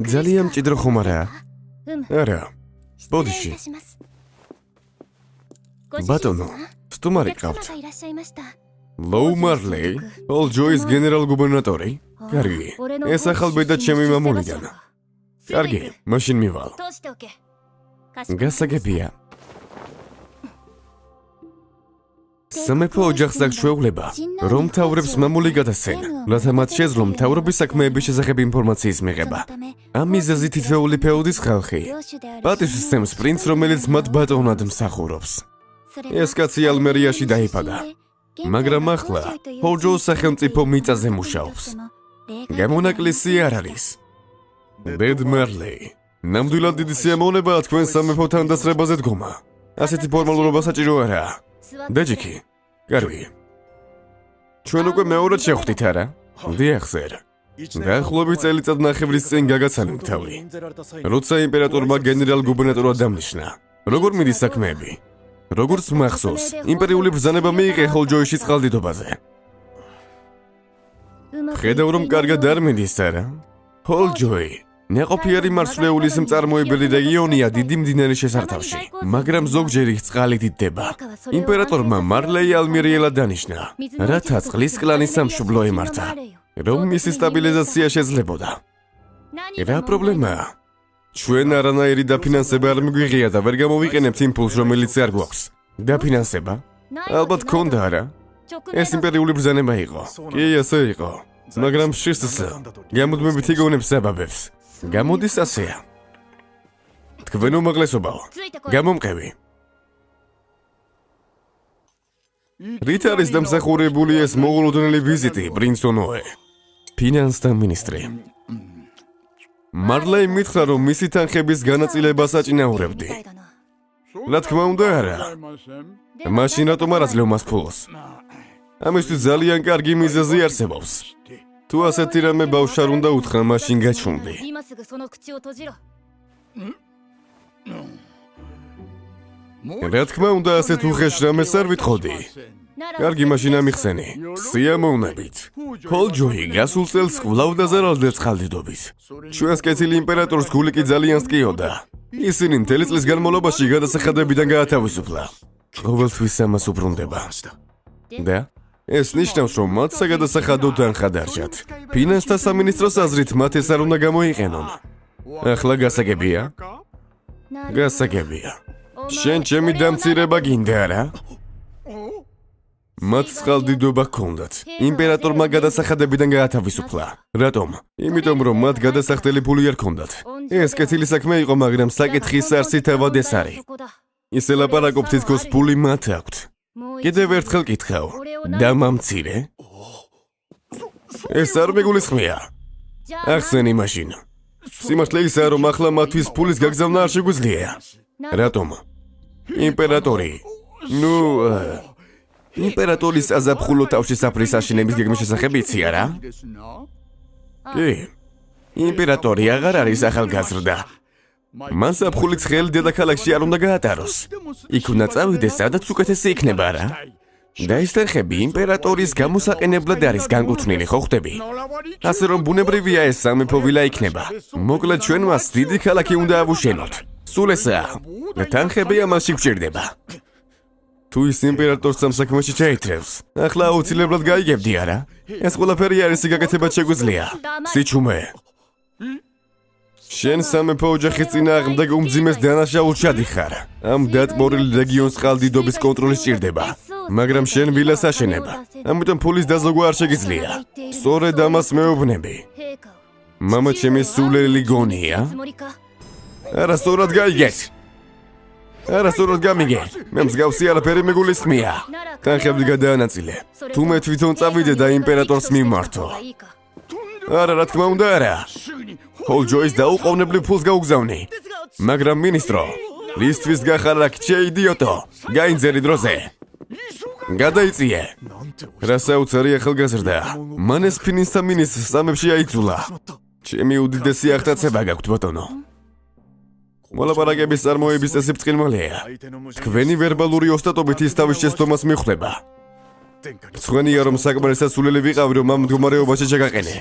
ძალიან მჭიდრო ხომ არა? არა. ბოდიში. ბატონო, სტუმარი ყავთ. ლოუ მარლეი, ოლ ჯოის გენერალ-გუბერნატორი. კარგი. ეს ახალ ბედა ჩემი მამულიდან. კარგი, მაშინ მივალ. გასაგებია. სამეფო ოჯახს აქვს ჩვეულება, რომ მთავრებს მამული გადასცენ, რათა მათ შეძლო მთავრობის საქმეების შესახებ ინფორმაციის მიღება. ამ მიზეზით თითოეული ფეოდის ხალხი პატივს სცემს პრინცს, რომელიც მათ ბატონად მსახურობს. ეს კაცი ალმერიაში დაიბადა, მაგრამ ახლა ჰოჯოს სახელმწიფო მიწაზე მუშაობს. გამონაკლისი არ არის. ბედ მარლეი, ნამდვილად დიდი სიამოვნებაა თქვენ სამეფო თანდასწრებაზე დგომა. ასეთი ფორმალურობა საჭირო არაა. დაჯიქი, კარგი. ჩვენ უკვე მეორად შევხვდით არა? დიახ, სერ. დაახლოებით წელიწად ნახევრის წინ გაგაცანით თავი. როცა იმპერატორმა გენერალ-გუბერნატორად დამნიშნა. როგორ მიდის საქმეები? როგორც მახსოვს, იმპერიული ბრძანება მიიღე ჰოლჯოიში წყალდიდობაზე. ხედავ რომ კარგად არ მიდის არა? ჰოლჯოი ნაყოფიერი მარცვლეულის მწარმოებელი რეგიონია დიდი მდინარის შესართავში, მაგრამ ზოგჯერ ის წყალით იტდება. იმპერატორმა მარლეი ალმირიელად დანიშნა, რათა წყლის კლანის სამშობლო ემართა, რომ მისი სტაბილიზაცია შეძლებოდა. რა პრობლემაა? ჩვენ არანაირი დაფინანსება არ მიგვიღია და ვერ გამოვიყენებთ იმ ფულს, რომელიც არ გვაქვს. დაფინანსება? ალბათ გქონდა არა? ეს იმპერიული ბრძანება იყო. კი, ასე იყო. მაგრამ შისს გამუდმებით იგონებს საბაბებს. გამოდის ასეა. თქვენ უმაღლესობაო, გამომყევი. რით არის დამსახურებული ეს მოულოდნელი ვიზიტი, პრინც ონოე? ფინანსთა მინისტრი. მარლეი მითხრა, რომ მისი თანხების განაწილებას აჭინაურებდი. რა თქმა უნდა არა. მაშინ რატომ არ აძლევ მას ფულს? ამისთვის ძალიან კარგი მიზეზი არსებობს. თუ ასეთი რამე ბავშვარ უნდა უთხრა, მაშინ გაჩვენდი. რა თქმა უნდა, ასეთ უხეშ რამეს არ ვითხოვდი. კარგი, მაშინ ამიხსენი. სიამოვნებით. ჰოლჯოი გასულ წელს კვლავ დაზარალდა წყალდიდობით. ჩვენს კეთილი იმპერატორს გული კი ძალიან სკიოდა. ისინი მთელი წლის განმავლობაში გადასახადებიდან გაათავისუფლა. ყოველთვის ამას უბრუნდება. და ეს ნიშნავს, რომ მათ საგადასახადო თანხა დარჩათ. ფინანსთა სამინისტროს აზრით მათ ეს არ უნდა გამოიყენონ. ახლა გასაგებია? გასაგებია. შენ ჩემი დამცირება გინდა არა? მათ წყალდიდობა ჰქონდათ. იმპერატორმა გადასახადებიდან გაათავისუფლა. რატომ? იმიტომ, რომ მათ გადასახდელი ფული არ ჰქონდათ. ეს კეთილი საქმე იყო, მაგრამ საკითხის არსი თავად ეს არის. ისე ლაპარაკობთ, თითქოს ფული მათ აქვთ. კიდევ ერთხელ კითხავ, დამამცირე? ეს არ მეგულისხმია. ახსენი მაშინ. სიმართლე ისაა, რომ ახლა მათთვის ფულის გაგზავნა არ შეგვიძლია. რატომ? იმპერატორი. იმპერატორის აზაფხულო თავში საფრის აშენების გეგმის შესახებ იცი არა? კი. იმპერატორი აღარ არის ახალგაზრდა. მან საფხული ცხელი დედაქალაქში არ უნდა გაატაროს. იქ უნდა წავიდეს, სადაც უკეთესი იქნება არა? და ის თანხები იმპერატორის გამოსაყენებლად არის განკუთვნილი, ხო ხვდები? ასე რომ ბუნებრივია ეს სამეფო ვილა იქნება. მოკლედ ჩვენ მას დიდი ქალაქი უნდა ავუშენოთ. სულ ესაა. და თანხები ამაში გვჭირდება. თუ ის იმპერატორს ამ საქმეში ჩაითრევს, ახლა აუცილებლად გაიგებდი არა? ეს ყველაფერი არის გაკეთებად შეგვიძლია. სიჩუმე. შენ სამეფო ოჯახის წინააღმდეგ უმძიმეს დანაშაულს ჩადიხარ. ამ დატბორილ რეგიონს წყალდიდობის კონტროლი სჭირდება. მაგრამ შენ ვილას აშენებ. ამიტომ ფულის დაზოგვა არ შეგიძლია. სწორედ ამას მეუბნები. მამა ჩემი სულელი გონია? არა, სწორად გაიგეთ. არასწორად გამიგე. მე მსგავსი არაფერი მეგულისხმია. თანხები გადაანაწილე. თუ მე თვითონ წავიდე და იმპერატორს მიმართო. არა, რა თქმა უნდა არა. ჰოლჯოის დაუყოვნებლივ ფულს გაუგზავნი. მაგრამ მინისტრო, რისთვის გახარ აქ, idioto? გაინძერი დროზე. გადაიწიე. რა საოცარი ახალგაზრდა. მან ეს ფინანსთა მინისტრს სამებში აიძულა. ჩემი უდიდესი აღტაცება გაქვთ, ბატონო. მოლაპარაკების წარმოების წესი ბრწყინვალეა. თქვენი ვერბალური ოსტატობით ის თავის შეცდომას მიხვდება. მწვენია, რომ საკმარისად სულელი ვიყავი, რომ ამ მდგომარეობაში შეგაყენე.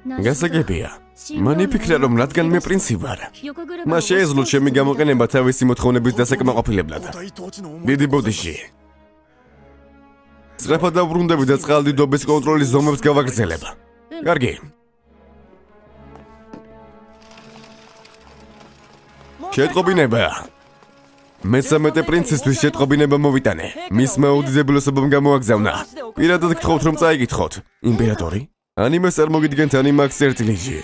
გასაგებია. მან იფიქრა, რომ რადგან მე პრინცი ვარ, მას შეეძლო ჩემი გამოყენება თავისი მოთხოვნების დასაკმაყოფილებლად. დიდი ბოდიში. სწრაფად დავბრუნდები და წყალდიდობის კონტროლის ზომებს გავაგრძელებ. კარგი. შეტყობინება. მე-13 პრინცისთვის შეტყობინება მოვიტანე. მისმა უდიდებულესობამ გამოაგზავნა. პირადად გთხოვთ, რომ წაიკითხოთ. იმპერატორი? ან იმას წარმოგიდგენთ, ან იმაქს ერთი ლიჯი.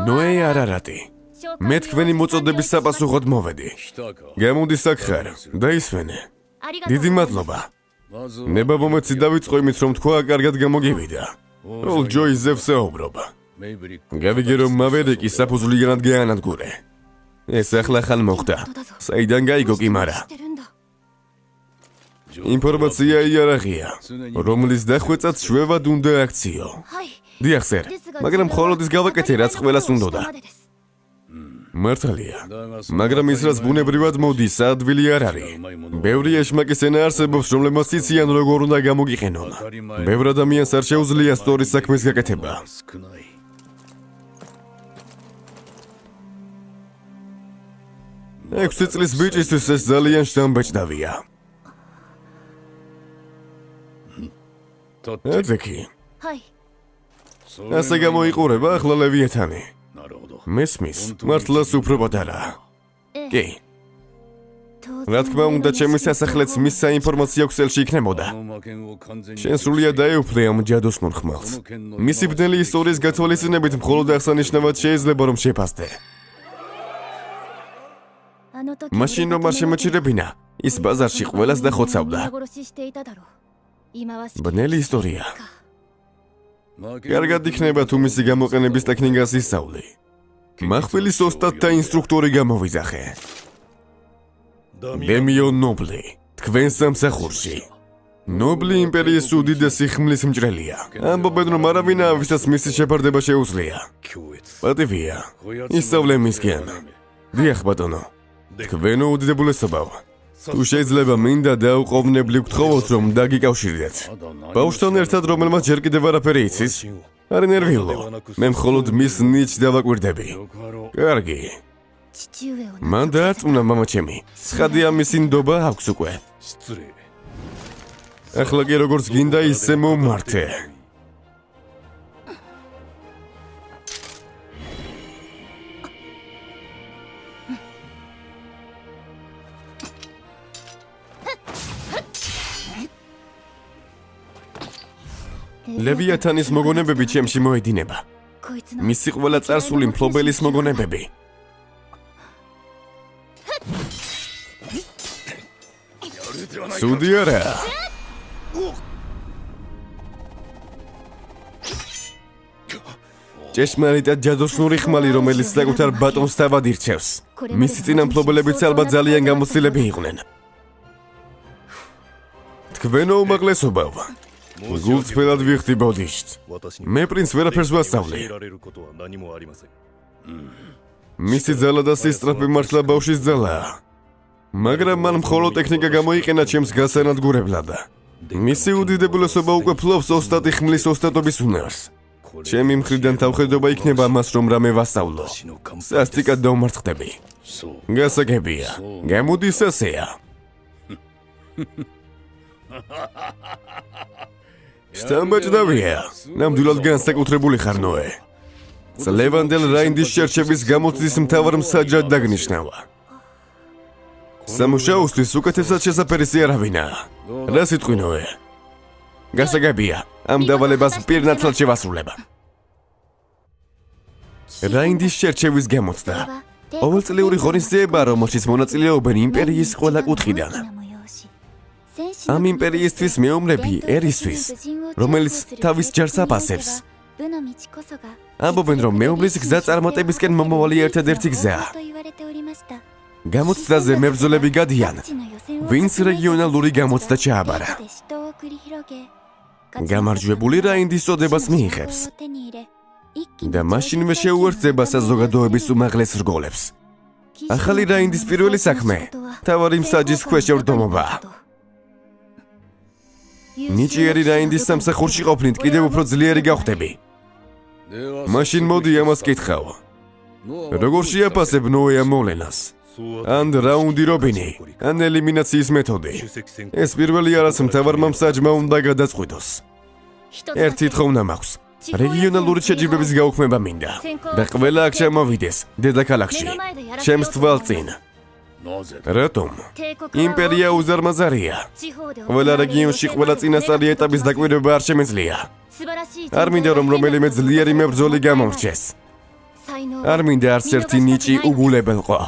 ნოე არარატი. მე თქვენი მოწოდების საპასუხოდ მოვედი. გამოდის აქ ხარ და ისვენე. დიდი მადლობა. ნება მომეცი დავიწყო იმით, რომ თქვა კარგად გამოგივიდა. როლ ჯოის ზევსეობრობა. გავიგე, რომ მავერიკი საფუძვლიანად გაანადგურე. ეს ახლა ხან მოხდა. საიდან გაიგო კი მარა? ინფორმაცია იარაღია, რომლის დახვეწად შვევად უნდა აქციო. დიახ, სერ, მაგრამ მხოლოდ ის გავაკეთე, რაც ყველას უნდოდა. მართალია, მაგრამ ის რაც ბუნებრივად მოდის, ადვილი არ არის. ბევრი ეშმაკის ენა არსებობს, რომლებმაც იციან, როგორ უნდა გამოგიყენონ. ბევრ ადამიანს არ შეუძლია სტორის საქმის გაკეთება. 6 წლის ბიჭისთვის ეს ძალიან შთამბეჭდავია. ედექი. ასე გამოიყურება ახლა ლევიათანი. მესმის, მართლაც უფრო პატარაა. კი. რა თქმა უნდა, ჩემი სასახლეც მის საინფორმაციო ქსელში იქნებოდა. შენ სრულიად დაეუფლე ამ ჯადოსნურ ხმალს. მისი ბნელი ისტორიის გათვალისწინებით მხოლოდ აღსანიშნავად შეიძლება რომ შეფასდე. მაშინ რომ არ შემოჭირებინა, ის ბაზარში ყველას დახოცავდა. ბნელი ისტორია. კარგად იქნება თუ მისი გამოყენების ტექნიკას ისწავლი. მახვილის ოსტატთა ინსტრუქტორი გამოვიძახე. დემიო ნობლი, თქვენ სამსახურში. ნობლი იმპერიის უდიდესი ხმლის მჭრელია. ამბობენ, რომ არავინა ვისაც მისი შეფარდება შეუძლია. პატივია, ისწავლე მისგან. დიახ, ბატონო. თქვენო უდიდებულესობავ. თუ შეიძლება მინდა დაუყოვნებლივ გთხოვოთ, რომ დაგიკავშირდეთ. ბავშვთან ერთად, რომელმაც ჯერ კიდევ არაფერი იცის. არ ნერვიულო. მე მხოლოდ მის ნიჭს დავაკვირდები. კარგი. მან დაარწმუნა მამაჩემი. ცხადია მისი ნდობა აქვს უკვე. ახლა კი როგორც გინდა ისე მომმართე. ლევიათანის მოგონებები ჩემში მოედინება. მისი ყველა წარსული მფლობელის მოგონებები. ცუდი არა. ჭეშმარიტად ჯადოსნური ხმალი, რომელიც საკუთარ ბატონს თავად ირჩევს. მისი წინამფლობელებიც ალბათ ძალიან გამოცდილები იყვნენ. თქვენო უმაღლესობავ, გულწრფელად ვიხდი ბოდიშთ. მე პრინც ვერაფერს ვასწავლე. მისი ძალა და სისწრაფე მართლა ბავშვის ძალაა. მაგრამ მან მხოლოდ ტექნიკა გამოიყენა ჩემს გასანადგურებლად. მისი უდიდებულესობა უკვე ფლობს ოსტატი ხმლის ოსტატობის უნარს. ჩემი მხრიდან თავხედობა იქნება მას, რომ რამე ვასწავლო. სასტიკად დავმარცხდები. გასაგებია, გამოდის ასეა. შთამბეჭდავია, ნამდვილად განსაკუთრებული ხარ ნოე. ლევანდელ რაინდის შერჩების გამოცდის მთავარ მსაჯად დაგნიშნავა. სამუშაოსთვის უკეთესად შესაფერისი არავინაა. რა სიტყვი ნოე? გასაგებია, ამ დავალებას პირნათლად შევასრულებ. რაინდის შერჩევის გამოცდა ყოველწლიური ღონისძიებაა, რომელშიც მონაწილეობენ იმპერიის ყველა კუთხიდან. ამ იმპერიისთვის მეომრები ერისთვის, რომელიც თავის ჯარს აფასებს, ამბობენ, რომ მეომრის გზა წარმატებისკენ მომავალი ერთადერთი გზაა. გამოცდაზე მებრძოლები გადიან, ვინც რეგიონალური გამოცდა ჩააბარა. გამარჯვებული რაინდის წოდებას მიიღებს და მაშინვე შეუერთდება საზოგადოების უმაღლეს რგოლებს. ახალი რაინდის პირველი საქმე მთავარი მსაჯის ქვეშ ევრდომობა. ნიჭიერი რაინდის სამსახურში ყოფნით კიდევ უფრო ძლიერი გავხდები. მაშინ მოდი ამას კითხავ. როგორ შეაფასებ ნოე ამ მოვლენას? ან რაუნდი რობინი, ან ელიმინაციის მეთოდი. ეს პირველი არას მთავარმა მსაჯმა უნდა გადაწყვიტოს. ერთი თხოვნა მაქვს. რეგიონალური შეჯიბრების გაუქმება მინდა და ყველა აქ შემოვიდეს დედაქალაქში, ჩემს თვალწინ. რატომ? იმპერია უზარმაზარია. ყველა რეგიონში ყველა წინასწარი ეტაპის დაკვირვება არ შემეძლია. არ მინდა რომ რომელიმე ძლიერი მებრძოლი გამორჩეს. არ მინდა არც ერთი ნიჭი უბულებელყო.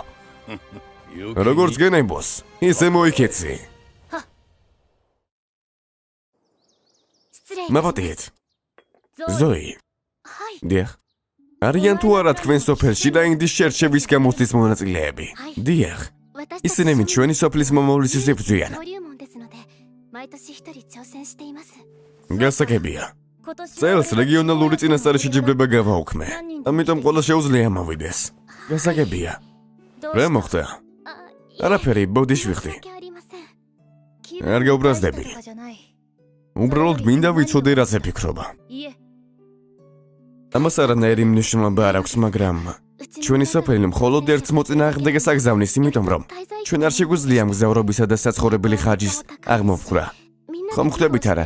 როგორც გენებოს, ისე მოიქეცი. მაპატიეთ. ზოი. დიახ. არიან თუ არა თქვენ სოფელში რაინდის შერჩევის გამოცდის მონაწილეები? დიახ. ისინი ჩვენი სოფლის მომავლისთვის იბრძვიან. გასაგებია. წელს რეგიონალური წინასწარი შეჯიბრება გავაუქმე. ამიტომ ყველა შეუძლია მოვიდეს. გასაგებია. რა მოხდა? არაფერი, ბოდიშ ვიხდი. არ გაუბრაზდები. უბრალოდ მინდა ვიცოდე რაზე ფიქრობა. ამას არანაირი მნიშვნელობა არ აქვს, მაგრამ ჩვენი სოფელი მხოლოდ ერთ მოწინააღმდეგეს აგზავნის, იმიტომ რომ ჩვენ არ შეგვიძლია მგზავრობისა და საცხოვრებელი ხარჯის აღმოფხვრა. ხომ ხვდებით არა?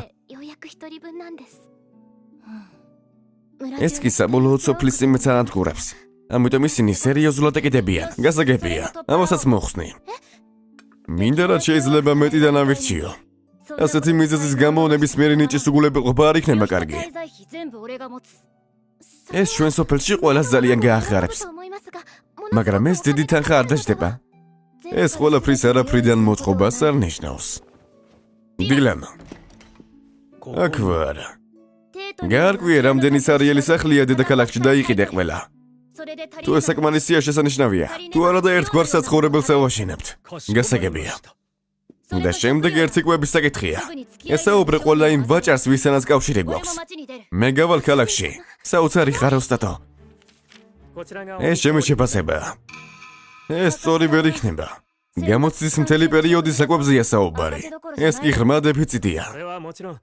ეს კი საბოლოოდ სოფლის იმედს ანადგურებს. ამიტომ ისინი სერიოზულად ეკიდებიან. გასაგებია, ამასაც მოხსნი. მინდა რაც შეიძლება მეტიდან ავირჩიო. ასეთი მიზეზის გამო ნებისმიერი ნიჭის უგულებელყოფა არ იქნება კარგი. ეს ჩვენ სოფელში ყველას ძალიან გაახარებს. მაგრამ ეს დიდი თანხა არ დაждდება. ეს ყველაფრის არაფრიდან მოწყობას არ ნიშნავს. დილანა. აქ ვარ. გარკვე რამდენი სარიელი სახლია დედაქალაქში დაიყიდე ყველა. თუ ეს საკმარისია შესანიშნავია. თუ არა და ერთგვარ საცხოვრებელს ავაშენებთ. გასაგებია. და შემდეგ ერთი კვების საკითხია. ესაუბრე ყველა იმ ვაჭარს, ვისთანაც კავშირი გვაქვს. მე გავალ ქალაქში. საოცარი ხარ ოსტატო. ეს ჩემი შეფასებაა. ეს სწორი ვერ იქნება. გამოცდის მთელი პერიოდი საკვებზეა საუბარი. ეს კი ღრმა დეფიციტია.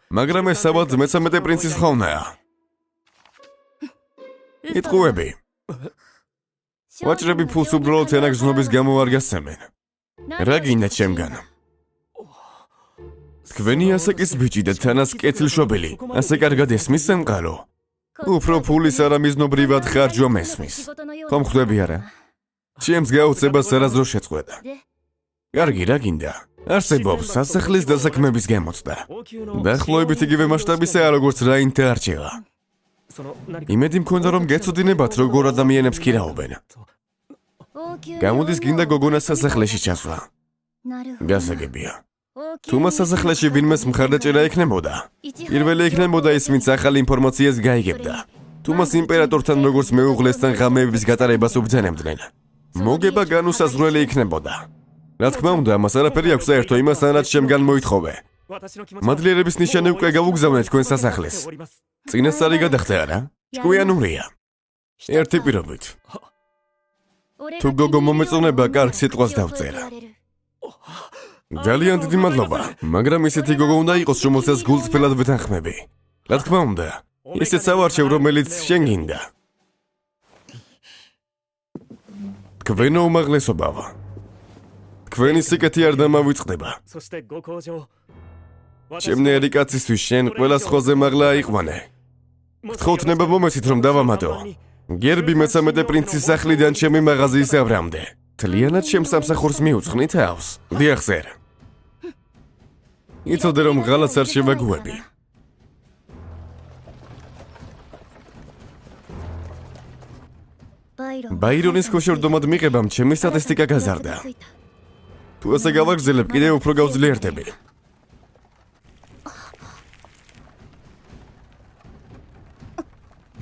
მაგრამ ეს საბად მე-13 პრინცის ხოვნაა. იტყუები. ვაჭრები ფულს უბრალოდ ენაგზნობის გამო არ გასცემენ. რა გინდა ჩემგან? თქვენი ასაკის ბიჭი და თანაც კეთილშობილი, ასე კარგად ესმის სამყარო. უფრო ფულის არამიზნობრივად ხარჯვა მესმის. ხომ ხვდები არა? ჩემს გაუწებას არასდროს შეწყვეტა. კარგი, რა გინდა? არსებობს სასახლის დასაქმების გამოცდა. დაახლოებით იგივე მასშტაბისაა, როგორც რაინთა არჩევა. იმედი მქონდა, რომ გეცოდინებათ, როგორ ადამიანებს ქირაობენ. გამოდის გინდა გოგონას სასახლეში ჩასვლა. გასაგებია. თუ მას სასახლეში ვინმეს მხარდაჭერა ექნებოდა, პირველი ექნებოდა ის, ვინც ახალი ინფორმაციას გაიგებდა. თუმას იმპერატორთან როგორც მეუღლესთან ღამეების გატარებას უბრძანებდნენ. მოგება განუსაზღვრელი იქნებოდა. რა თქმა უნდა, ამას არაფერი აქვს საერთო იმასთან, რაც შემგან მოითხოვე. მადლიერების ნიშანი უკვე გავუგზავნეთ თქვენ სასახლეს. წინასწარი გადახდა არა? ჭკვიანურია. ერთი პირობით. თუ გოგო მომეწონება, კარგ სიტყვას დავწერა. ძალიან დიდი მადლობა, მაგრამ ისეთი გოგო უნდა იყოს, რომელსაც გულწრფელად ვეთანხმები. რა თქმა უნდა, ისეთ სავარჩევ, რომელიც შენ გინდა. თქვენო უმაღლესობავ. თქვენი სიკეთე არ დამავიწყდება. შემნერი კაცისთვის შენ ყველა ხოზე მაღლა აიყვანე. გთხოვთ ნება მომეცით რომ დავამატო. გერბი მე-13 პრინცის სახლიდან ჩემი მაღაზიის აბრამდე. თლიანად ჩემს სამსახურს მიუძღვნი თავს. დიახ სერ. იცოდე რომ ღალატს არ შევაგუები. ბაირონის ქოშორდომად მიღებამ ჩემი სტატისტიკა გაზარდა. თუ ასე გავაგრძელებ, კიდევ უფრო გავძლიერდები.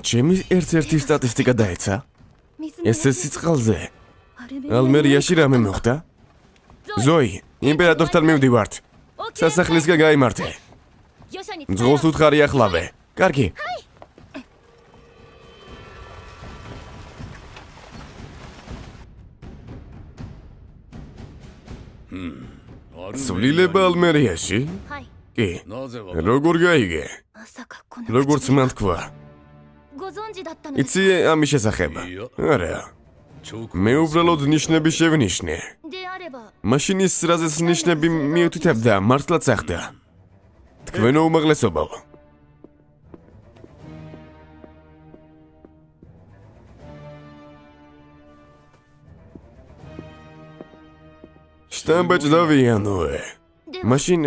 ჩემი ერთ-ერთი სტატისტიკა დაეცა? ესე სიწყალზე. ალმერიაში რამე მოხდა? ზოი, იმპერატორთან მივდივართ. სასახლისგან გაიმართე. ძღოლს უთხარი ახლავე. კარგი. სვლილება ალმერიაში? კი. როგორ გაიგე? როგორც მან თქვა. იცი ამის შესახებ? არა. მე უბრალოდ ნიშნები შევნიშნე. მაშინ ის რაზეც ნიშნები მიუთითებდა, მართლაც ახდა. თქვენო უმაღლესობავ. შტამბეჭ დავიანოე. მაშინ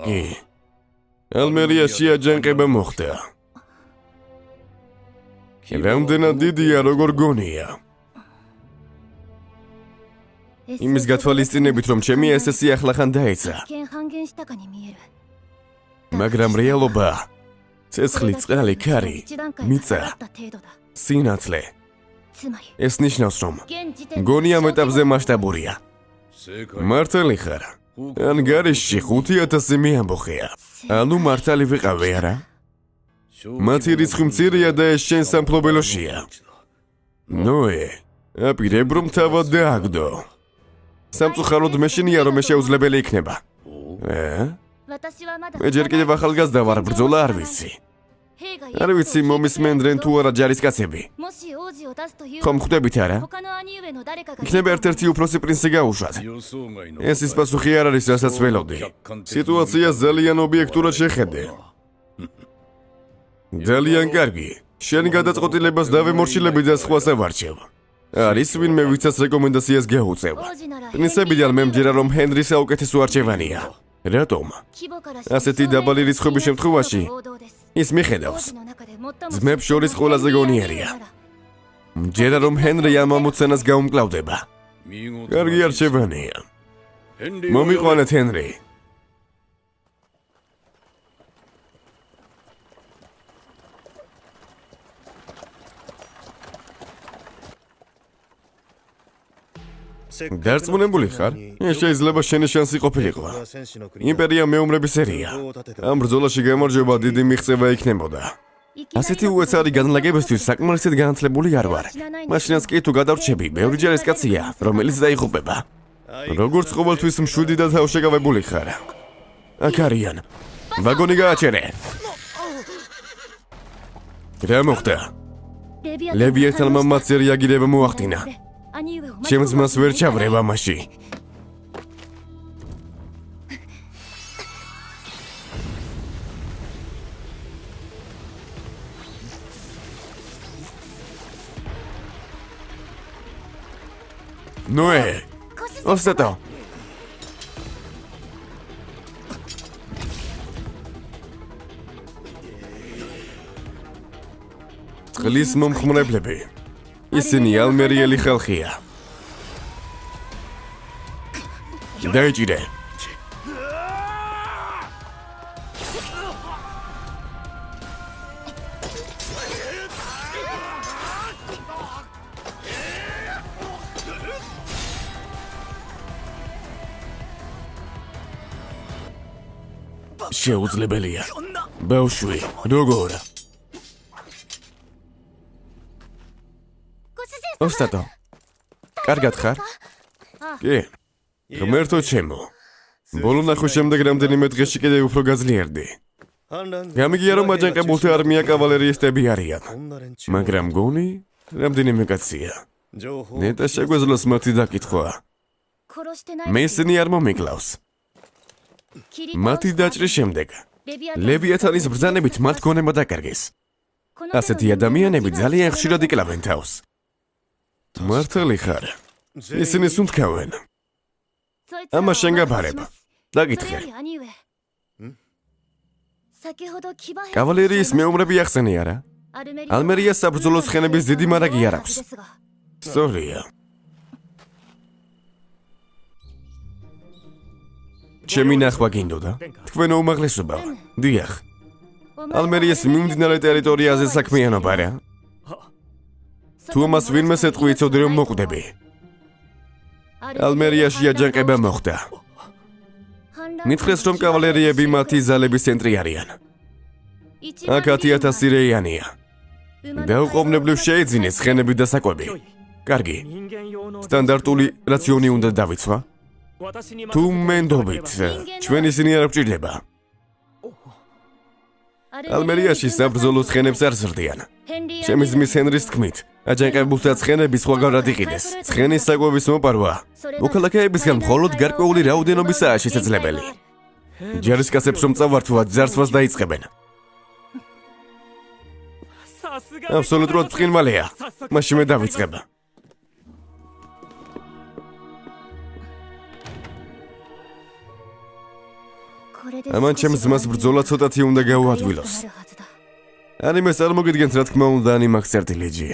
კი. ალმერიაში აჯანყება მოხდა. რამდენად დიდია, როგორ გონია. იმის გათვალისწინებით, რომ ჩემი ესესი ახლახან დაეცა. მაგრამ რეალობა, ცეცხლი, წყალი, ქარი, მიწა, სინათლე. ეს ნიშნავს, რომ გონი ამ ეტაპზე მასშტაბურია. მართალი ხარ? ან გარეშე 5000 მიამბოხეა. ანუ მართალი ვიყავი არა? მათი რიცხვი მცირეა და ეს შენ სამფლობელოშია. ნოე, აპირებ რომ თავად დააგდო. სამწუხაროდ მეშინია რომ შეუძლებელი იქნება. მე ჯერ კიდევ ახალგაზრდა ვარ, ბრძოლა არ ვიცი. არ ვიცი მომისმენდნენ თუ არა ჯარისკაცები. ხომ ხვდებით არა? იქნება ერთ-ერთი უფროსი პრინცი გაუშვათ. ეს ის პასუხი არ არის, რასაც ველოდი. სიტუაცია ძალიან ობიექტურად შეხედე. ძალიან კარგი. შენ გადაწყვეტილებას დავემორჩილები და სხვა სავარჩევ. არის ვინმე ვიცაც რეკომენდაციას გაუწევ. პრინცებიდან მე მჯერა რომ ჰენრი საუკეთესო არჩევანია. რატომ? ასეთი დაბალი რიცხვების შემთხვევაში ის მიხედავს. ძმებს შორის ყველაზე გონიერია. მჯერა რომ ჰენრი ამ ამოცანას გაუმკლავდება. კარგი არჩევანია. მომიყვანეთ ჰენრი. დარწმუნებული ხარ? შეიძლება შენი შანსი ყოფილიყო. იმპერია მეომრების ერია. ამ ბრძოლაში გამარჯვება დიდი მიღწევა იქნებოდა. ასეთი უეცარი განლაგებისთვის საკმარისად განათლებული არ ვარ. მაშინაც კი თუ გადავრჩები, ბევრი ჯარისკაცია, რომელიც დაიღუპება. როგორც ყოველთვის მშვიდი და თავშეკავებული ხარ. აქ არიან. ვაგონი გააჩერე. რა მოხდა? ლევიეთანმა მათზე რეაგირება მოახდინა. ჩემს მას ვერ ჩავრევ ამაში. ნოე, ოსტატო. წყლის მომხმარებლები. ისინი ალმერიელი ხალხია. დაიჭირე. შეუძლებელია. ბავშვი, როგორ? ოსტატო. კარგად ხარ? კი. ღმერთო ჩემო. ბოლო ნახვის შემდეგ რამდენიმე დღეში კიდე უფრო გაძლიერდი. გამიგია რომ აჯანყებულთა არმია კავალერიისტები არიან. მაგრამ გონი რამდენიმე კაცია. ნეტა შეგვეძლოს მათი დაკითხვა. მე ისინი არ მომიკლავს. მათი დაჭრის შემდეგ ლევიათანის ბრძანებით მათ გონება დაკარგეს. ასეთი ადამიანები ძალიან ხშირად იკლავენ თავს. მართალი ხარ. ისინი სუნთქავენ. ამას შენ გაბარებ. დაგითხე. კავალერიის მეომრები ახსენე არა? ალმერიას საბრძოლო ცხენების დიდი მარაგი არ აქვს. სწორია. ჩემი ნახვა გინდოდა? თქვენ უმაღლესობავ. დიახ. ალმერიას მიმდინარე ტერიტორიაზე საქმიანობა რა? თუ ამას ვინმეს ეტყვი იცოდი რომ მოკვდები. ალმერიაში აჯანყება მოხდა. მითხრეს რომ კავალერიები მათი ზალების ცენტრი არიან. აქ 10,000 რეიანია. დაუყოვნებლივ შეეძინეს ცხენები და საკვები. კარგი. სტანდარტული რაციონი უნდა დავიცვა. თუ მენდობით, ჩვენ ისინი არ გვჭირდება. ალმერიაში საბრძოლო ცხენებს არ ზრდიან. ჩემი ძმის ჰენრის თქმით, აჯანყებულთა ცხენები სხვაგანად იყიდეს. ცხენის საკვების მოპარვა მოქალაქეებისგან მხოლოდ გარკვეული რაოდენობისაა შესაძლებელი. ჯარისკაცებს რომ წავართვათ, ძარცვას დაიწყებენ. აბსოლუტურად ბრწყინვალეა. მაშინ მე დავიწყებ. ამან ჩემს ძმას ბრძოლა ცოტათი უნდა გაუადვილოს. ანიმეს არ მოგიდგენთ რა თქმა უნდა ანიმაქს წერტილეჯი.